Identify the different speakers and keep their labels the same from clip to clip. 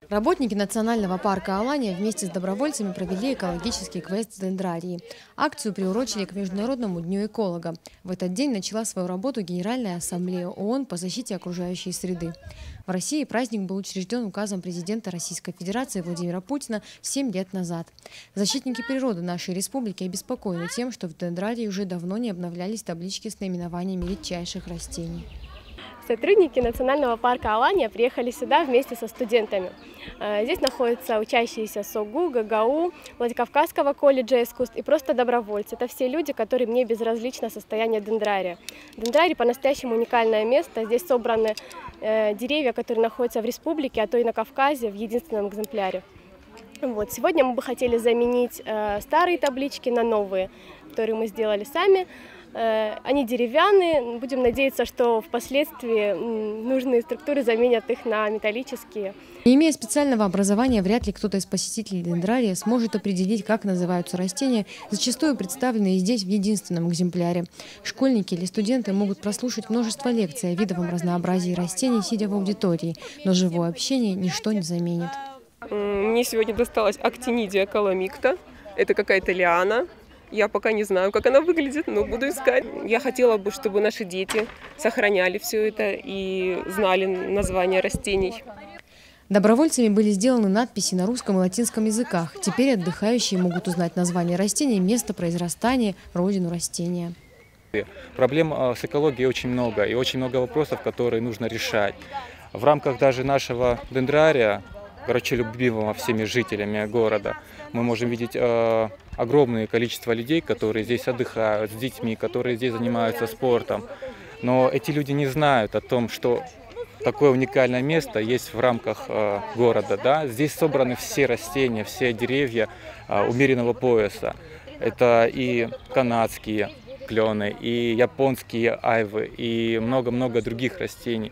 Speaker 1: Работники национального парка Алания вместе с добровольцами провели экологический квест «Дендрарии». Акцию приурочили к Международному дню эколога. В этот день начала свою работу Генеральная ассамблея ООН по защите окружающей среды. В России праздник был учрежден указом президента Российской Федерации Владимира Путина 7 лет назад. Защитники природы нашей республики обеспокоены тем, что в Дендрарии уже давно не обновлялись таблички с наименованиями редчайших растений.
Speaker 2: Сотрудники национального парка Алания приехали сюда вместе со студентами. Здесь находятся учащиеся СОГУ, ГГУ, Владикавказского колледжа искусств и просто добровольцы. Это все люди, которым не безразлично состояние дендрария. Дендрарий по-настоящему уникальное место. Здесь собраны деревья, которые находятся в республике, а то и на Кавказе в единственном экземпляре. Сегодня мы бы хотели заменить старые таблички на новые, которые мы сделали сами. Они деревянные, будем надеяться, что впоследствии нужные структуры заменят их на металлические.
Speaker 1: Не имея специального образования, вряд ли кто-то из посетителей дендрария сможет определить, как называются растения, зачастую представленные здесь в единственном экземпляре. Школьники или студенты могут прослушать множество лекций о видовом разнообразии растений, сидя в аудитории, но живое общение ничто не заменит.
Speaker 3: Мне сегодня досталась актинидия каламикта. Это какая-то лиана. Я пока не знаю, как она выглядит, но буду искать. Я хотела бы, чтобы наши дети сохраняли все это и знали названия растений.
Speaker 1: Добровольцами были сделаны надписи на русском и латинском языках. Теперь отдыхающие могут узнать название растений, место произрастания, родину растения.
Speaker 4: Проблем с экологией очень много и очень много вопросов, которые нужно решать. В рамках даже нашего дендрария, любимого всеми жителями города, мы можем видеть огромное количество людей, которые здесь отдыхают с детьми, которые здесь занимаются спортом. Но эти люди не знают о том, что такое уникальное место есть в рамках города. Да? Здесь собраны все растения, все деревья умеренного пояса. Это и канадские клены, и японские айвы, и много-много других растений.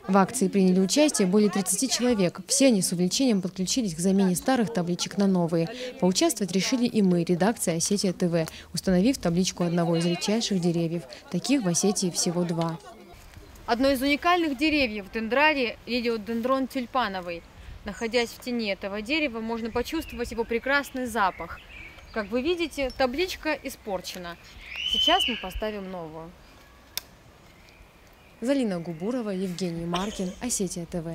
Speaker 1: В акции приняли участие более 30 человек. Все они с увлечением подключились к замене старых табличек на новые. Поучаствовать решили и мы, редакция Осетия ТВ, установив табличку одного из редчайших деревьев. Таких в Осетии всего 2.
Speaker 5: Одно из уникальных деревьев в дендрарии – ридиодендрон тюльпановый. Находясь в тени этого дерева, можно почувствовать его прекрасный запах. Как вы видите, табличка испорчена. Сейчас мы поставим новую.
Speaker 1: Залина Губурова, Евгений Маркин, Осетия ТВ.